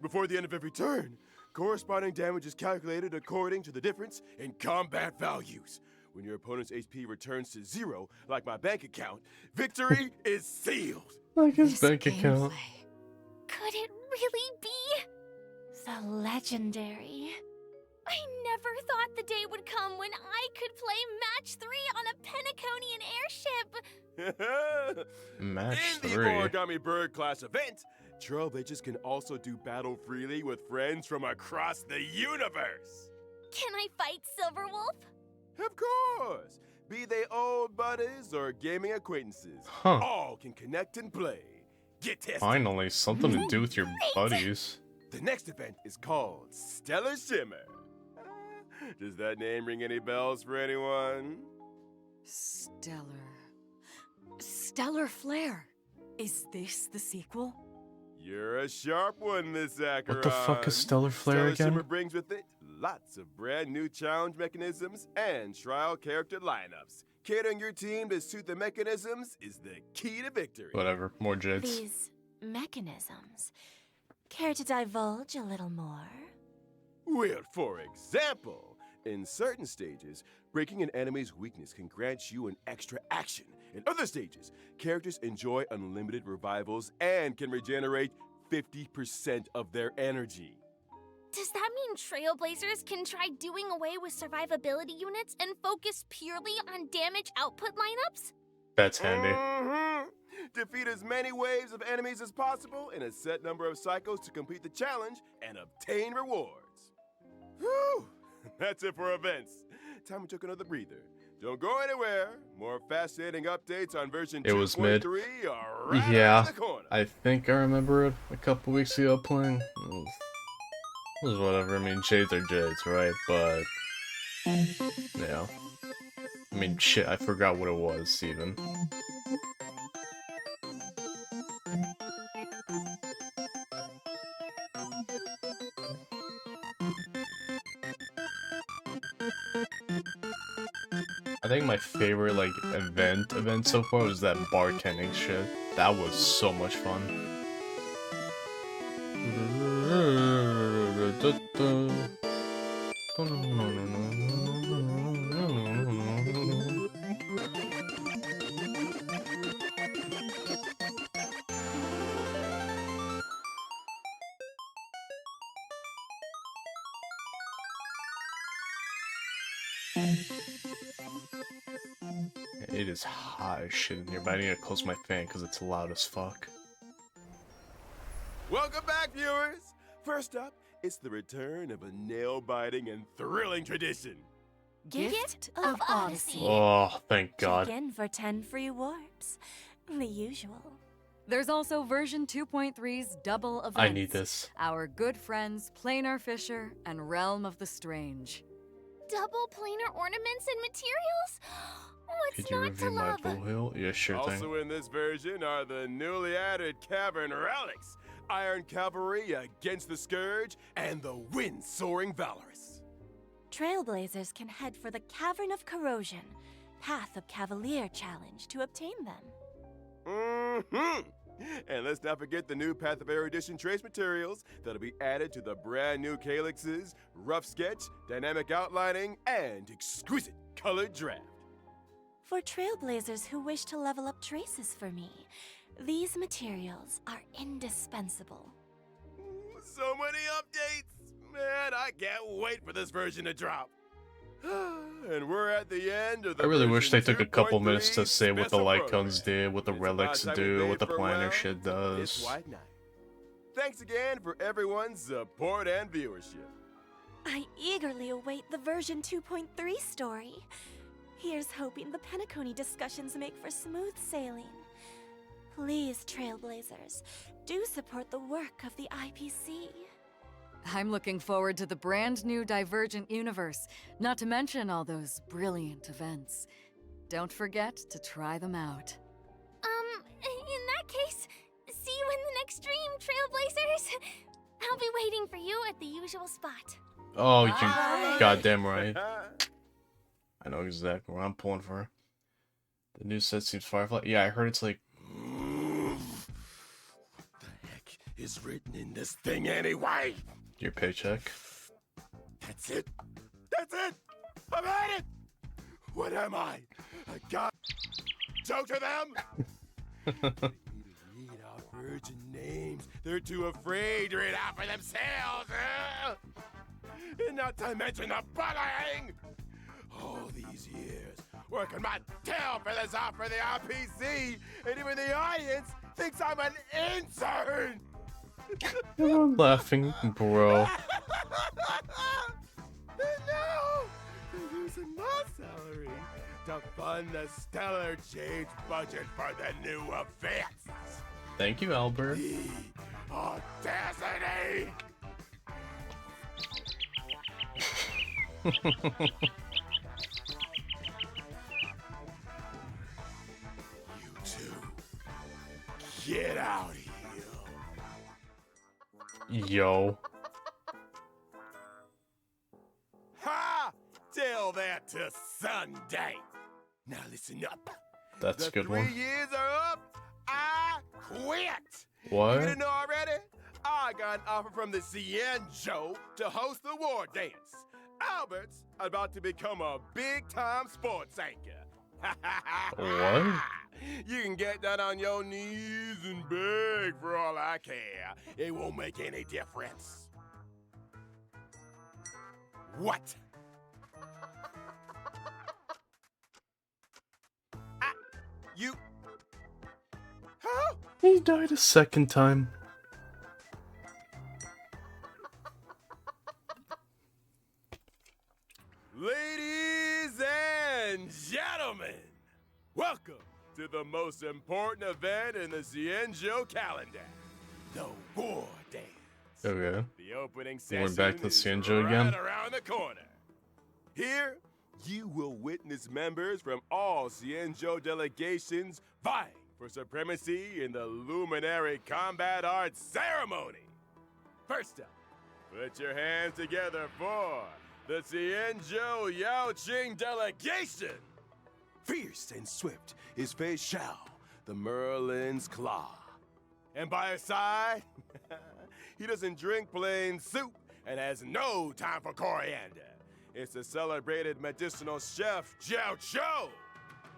Before the end of every turn, corresponding damage is calculated according to the difference in combat values. When your opponent's HP returns to 0, like my bank account, victory is sealed. Like his This bank account. gameplay. Could it really be? The legendary. I never thought the day would come when I could play match 3 on a Penaconian airship. Match In the 3. Origami Bird class event, Trailblazers can also do battle freely with friends from across the universe. Can I fight Silverwolf? Of course! Be they old buddies or gaming acquaintances, Huh. all can connect and play. Get tested. Finally, something to do with your buddies. The next event is called Stellar Shimmer. Does that name ring any bells for anyone? Stellar flare. Is this the sequel? You're a sharp one, Miss Acheron. What the fuck is Stellar Flare Stellar Shimmer again? brings with it lots of brand new challenge mechanisms and trial character lineups. Catering your team to suit the mechanisms is the key to victory. Whatever, more jades. These mechanisms. Care to divulge a little more? Well, for example, in certain stages, breaking an enemy's weakness can grant you an extra action. In other stages, characters enjoy unlimited revivals and can regenerate 50% of their energy. Does that mean Trailblazers can try doing away with survivability units and focus purely on damage output lineups? That's handy. Mhm. Defeat as many waves of enemies as possible in a set number of cycles to complete the challenge and obtain rewards. Whew! That's it for events. Time we took another breather. Don't go anywhere. More fascinating updates on version It was mid. 2.3 are right Yeah, around the corner. I think I remember it a couple weeks ago playing. It was whatever. I mean, jades are jades, right? But yeah. I mean, shit, I forgot what it was even. I think my favorite like event so far was that bartending shit. That was so much fun. It is hot as shit in here, but I need to close my fan because it's loud as fuck. Welcome back, viewers! First up, it's the return of a nail-biting and thrilling tradition. Gift of Odyssey. Oh, thank God. Check in for 10 free warps. The usual. There's also version 2.3's double events. I need this. Our good friends, Planar Fisher and Realm of the Strange. Double planar ornaments and materials? What's Could you not to review my love? bullhill? Yeah, sure thing. Also in this version are the newly added Cavern Relics, Iron Cavalry against the Scourge, and the Wind-Soaring Valorous. Trailblazers can head for the Cavern of Corrosion, Path of Cavalier challenge to obtain them. Mm-hmm. And let's not forget the new Path of Air Edition trace materials that'll be added to the brand new calyxes, rough sketch, dynamic outlining, and exquisite colored draft. For trailblazers who wish to level up traces for me, these materials are indispensable. So many updates! Man, I can't wait for this version to drop. And we're at the end of the I really wish they took a couple 2.3 minutes to say what the special light program. cones did, what the It's relics about time we do, bade what the farewell. planner shit It's does. white night. Thanks again for everyone's support and viewership. I eagerly await the version 2.3 story. Here's hoping the Penacony discussions make for smooth sailing. Please, trailblazers, do support the work of the IPC. I'm looking forward to the brand new Divergent universe, not to mention all those brilliant events. Don't forget to try them out. In that case, see you in the next stream, Trailblazers. I'll be waiting for you at the usual spot. Oh, you Bye. goddamn right. I know exactly where I'm pulling for. The new set seems Firefly. Yeah, I heard it's like. What the heck is written in this thing anyway? Your paycheck. That's it. That's it. I've had it. What am I? A god? Joke to them? They need to read out virgin names. They're too afraid to read out for themselves. And not to mention the bullying. All these years working my tail for this off for the RPC, and even the audience thinks I'm an intern. Everyone laughing, bro. And now they're using my salary to fund the stellar change budget for the new events. Thank you, Albert. The audacity! You two, get out of here. Yo. Ha! Tell that to Sunday. Now listen up. That's a The good 3 one. years are up. I quit. What? You didn't know already? I got an offer from the Cienjo to host the war dance. Albert's about to become a big-time sports anchor. What? You can get down on your knees and beg for all I care. It won't make any difference. What? You... Huh? He died a second time. Ladies and gentlemen, welcome to the most important event in the Cienjo calendar, the War Dance. Okay. The opening We're session back to is Cienjo right again? around the corner. Here, you will witness members from all Cienjo delegations vying for supremacy in the Luminary Combat Arts Ceremony. First up, put your hands together for the Cienjo Yaoqing delegation. Fierce and swift is Fei Xiao, the Merlin's Claw. And by his side, he doesn't drink plain soup and has no time for coriander. It's the celebrated medicinal chef, Jiao Cho.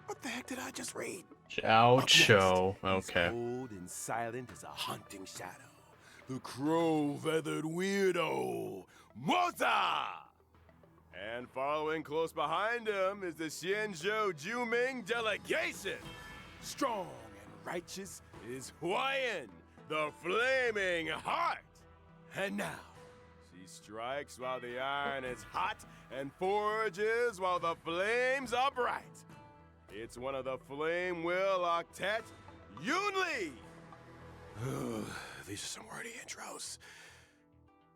What the heck did I just read? Jiao Up Cho. next, he's Okay. cold and silent as a hunting shadow. The crow-feathered weirdo, Mota! And following close behind him is the Xianzhou Juming delegation. Strong and righteous is Huayan, the Flaming Heart. And now, she strikes while the iron is hot and forages while the flames are bright. It's one of the Flame Will Octet, Yunli. These are some wordy intros.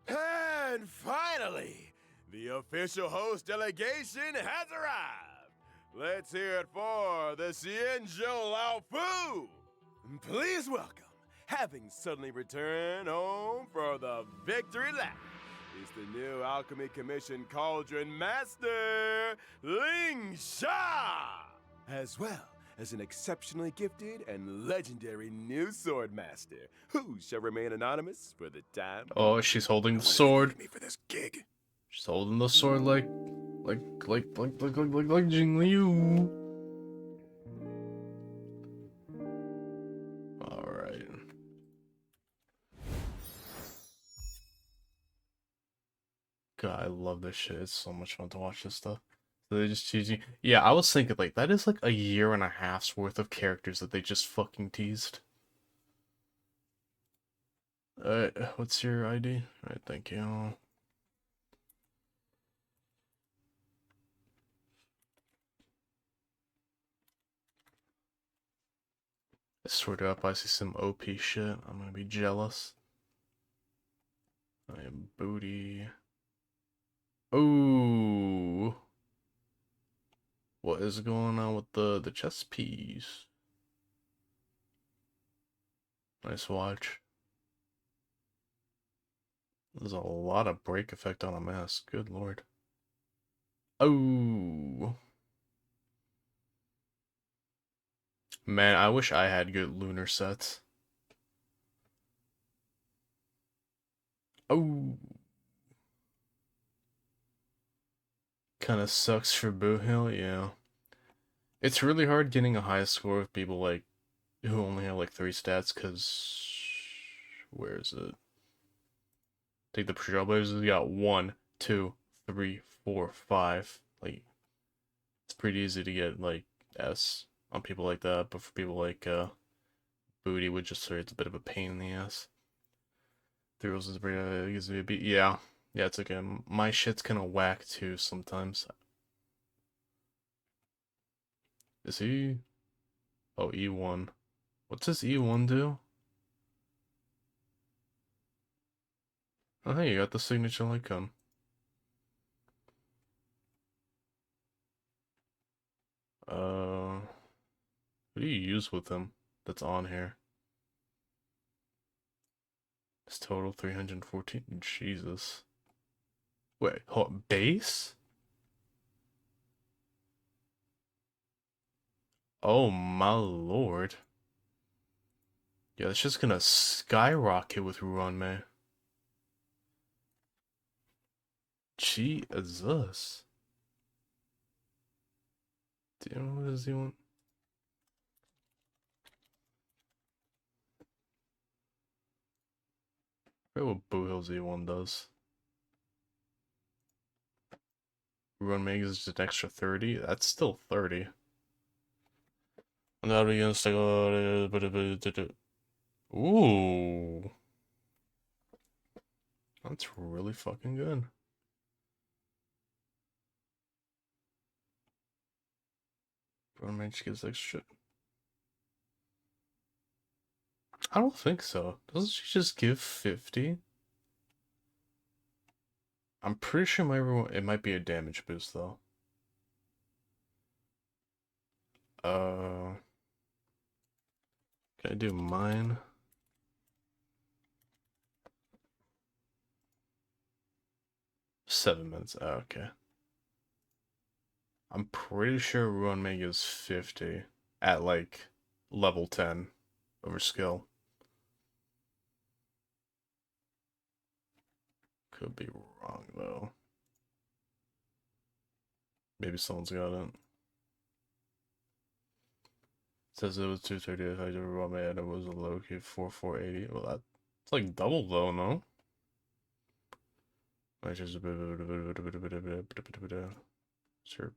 And finally, the official host delegation has arrived. Let's hear it for the Xianzhou Lao Fu. Please welcome, having suddenly returned home for the victory lap, is the new Alchemy Commission Cauldron Master, Ling Sha, as well as an exceptionally gifted and legendary new sword master who shall remain anonymous for the time. Oh, she's holding the No one sword. interviewed me for this gig. She's holding the sword like Jing Liu. Alright. God, I love this shit. It's so much fun to watch this stuff. So they just tease you. Yeah, I was thinking, like, that is like a year and a half's worth of characters that they just fucking teased. What's your ID? Alright, thank you. I swear to God, if I see some OP shit, I'm gonna be jealous. I am booty. Ooh. What is going on with the chess piece? Nice watch. There's a lot of break effect on a mask. Good lord. Oh. Man, I wish I had good lunar sets. Oh. Kinda sucks for Boo Hill, yeah. It's really hard getting a high score with people like who only have like 3 stats, cause where is it? Take the Trailblazers, you got 1, 2, 3, 4, 5. Like, it's pretty easy to get like S on people like that, but for people like Booty, which just it's a bit of a pain in the ass. 3 rolls is pretty gives me a beat. Yeah, it's okay. My shit's kinda whack too sometimes. Is he? Oh, E1. What's this E1 do? Oh, hey, you got the signature icon. What do you use with him that's on here? It's total 314. Jesus. Wait, hold, base? Oh my lord. Yeah, it's just gonna skyrocket with Ruanmei. Jesus. Damn, what does he want? I forget what Boo Hill Z1 does. Ruanmei is just an extra 30. That's still 30. And that'll be against like ooh. That's really fucking good. Ruanmei just gives extra. I don't think so. Doesn't she just give 50? I'm pretty sure it might be a damage boost though. Can I do mine? $7. Oh, okay. I'm pretty sure Ruanmei gives 50 at like level 10 over skill. Could be wrong though. Maybe someone's got it. Says it was 230 if I did Ruanmei and it was a low key 4480. Well, that's like double though, no? Sure.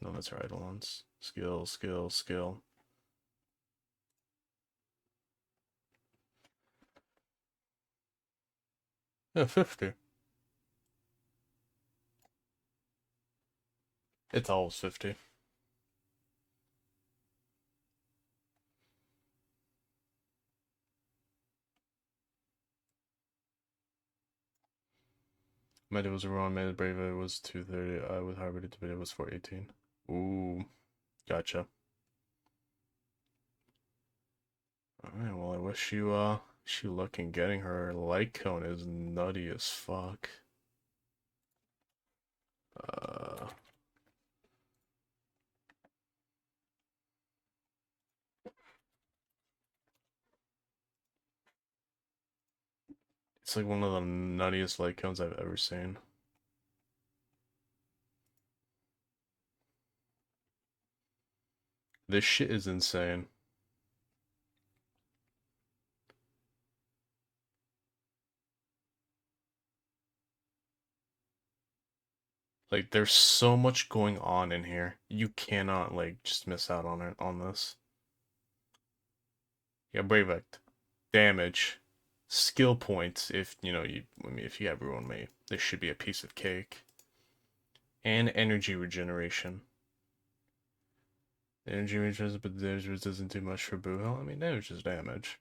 No, that's her Eidolons. Skill, skill, skill. Yeah, 50. It's always 50. Meta was wrong, Meta Brave was 230. I with Harvard to it was 418. Ooh, gotcha. Alright, well I wish you luck in getting her. Light cone is nutty as fuck. It's like one of the nuttiest light cones I've ever seen. This shit is insane. Like, there's so much going on in here. You cannot, like, just miss out on it, on this. Yeah, Brave Act. Damage. Skill points, if, you know, if you have ruin me, this should be a piece of cake. And energy regeneration. Energy regeneration, but the damage isn't too much for Boo-Hill. I mean, damage is damage.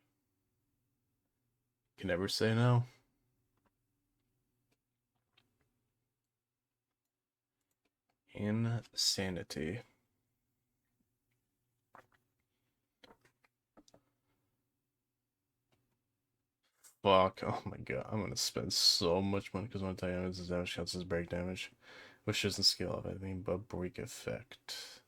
Can never say no. Insanity. Fuck. Oh my god. I'm gonna spend so much money because I'm gonna tell you this damage counts as break damage. Which doesn't scale up anything but break effect.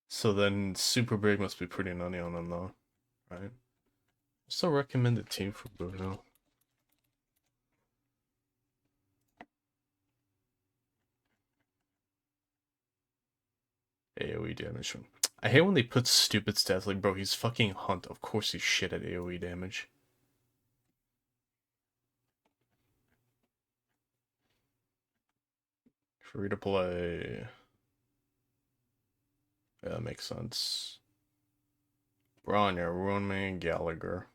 So then super break must be pretty nutty on them though, right? Still recommended team for Boo-Hill. AoE damage. I hate when they put stupid stats like, bro, he's fucking Hunt. Of course he's shit at AoE damage. Free to play. Yeah, that makes sense. Bronya, Ruinman, Gallagher.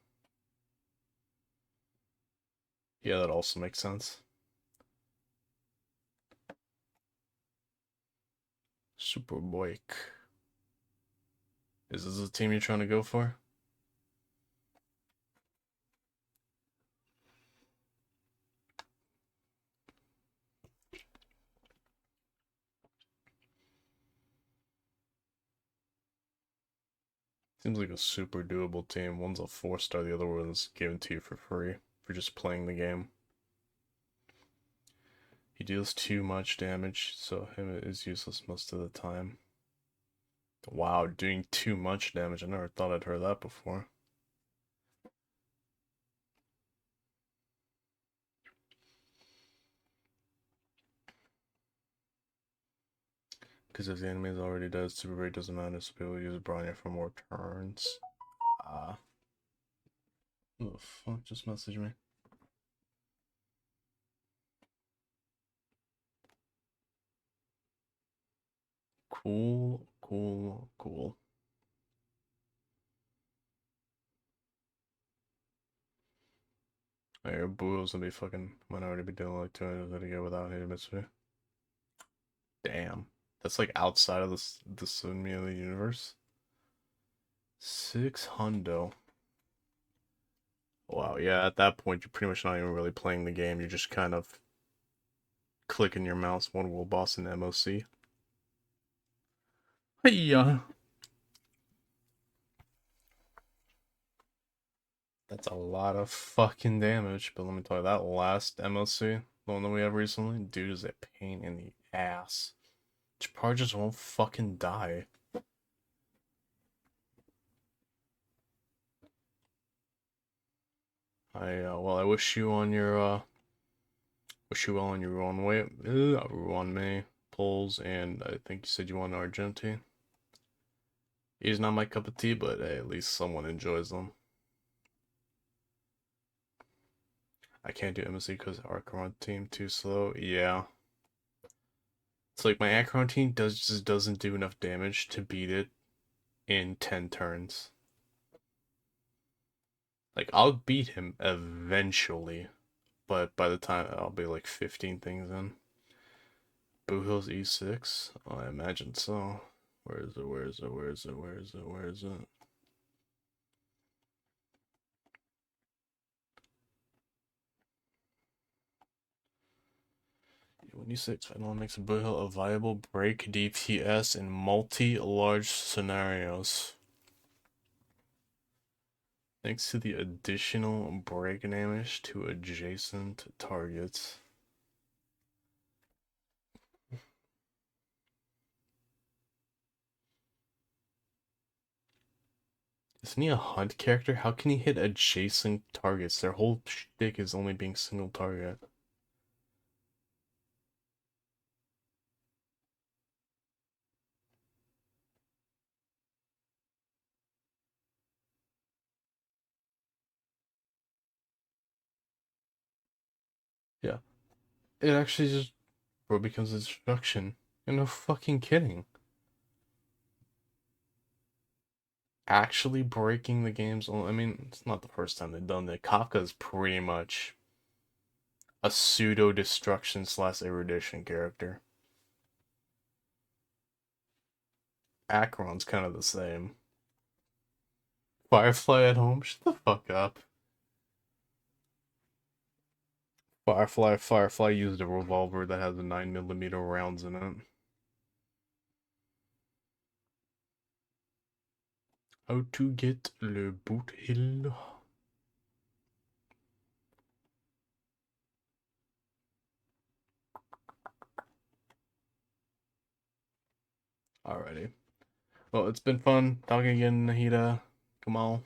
Yeah, that also makes sense. Super Boyk. Is this the team you're trying to go for? Seems like a super doable team. One's a 4-star, the other one's given to you for free for just playing the game. He deals too much damage, so him is useless most of the time. Wow, doing too much damage. I never thought I'd heard that before. Because if the enemy is already dead, super rate doesn't matter, so people use Bronya for more turns. Who the fuck just messaged me? Cool, cool, cool. Hey, Boo's gonna be fucking, might already be doing like 200 to get without hitting Mitsubi. Damn. That's like outside of the simulated universe. 600. Wow, yeah, at that point, you're pretty much not even really playing the game. You're just kind of clicking your mouse, one world boss in MOC. Hey, that's a lot of fucking damage, but let me tell you, that last MOC, the one that we have recently, dude is a pain in the ass. Probably just won't fucking die. Well, I wish you on your, wish you well on your own way, on me, polls, and I think you said you want Argentine. He's not my cup of tea, but hey, at least someone enjoys them. I can't do MSC because Acheron team too slow. Yeah. It's like my Acheron team just doesn't do enough damage to beat it in 10 turns. Like, I'll beat him eventually, but by the time I'll be like 15 things in. Boo-Hill's E6? Oh, I imagine so. Where is it? Where is it? Where is it? Where is it? Where is it? When you say Final makes Boo-Hill a viable break DPS in multi-large scenarios. Thanks to the additional break damage to adjacent targets. Isn't he a hunt character? How can he hit adjacent targets? Their whole shtick is only being single target. Yeah. It actually just bro becomes a destruction. You're no fucking kidding. Actually breaking the games. I mean, it's not the first time they've done that. Kafka's pretty much a pseudo destruction slash erudition character. Acheron's kind of the same. Firefly at home? Shut the fuck up. Firefly used a revolver that has a 9mm rounds in it. How to get le boot hill. Alrighty. Well, it's been fun talking again, Nahida, Kamal,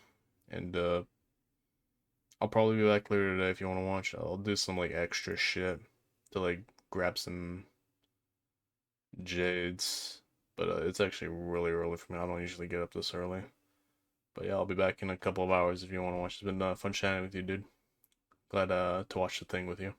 and I'll probably be back later today if you want to watch. I'll do some like extra shit to like grab some jades, but it's actually really early for me. I don't usually get up this early. But yeah, I'll be back in a couple of hours if you want to watch. It's been fun chatting with you, dude. Glad to watch the thing with you.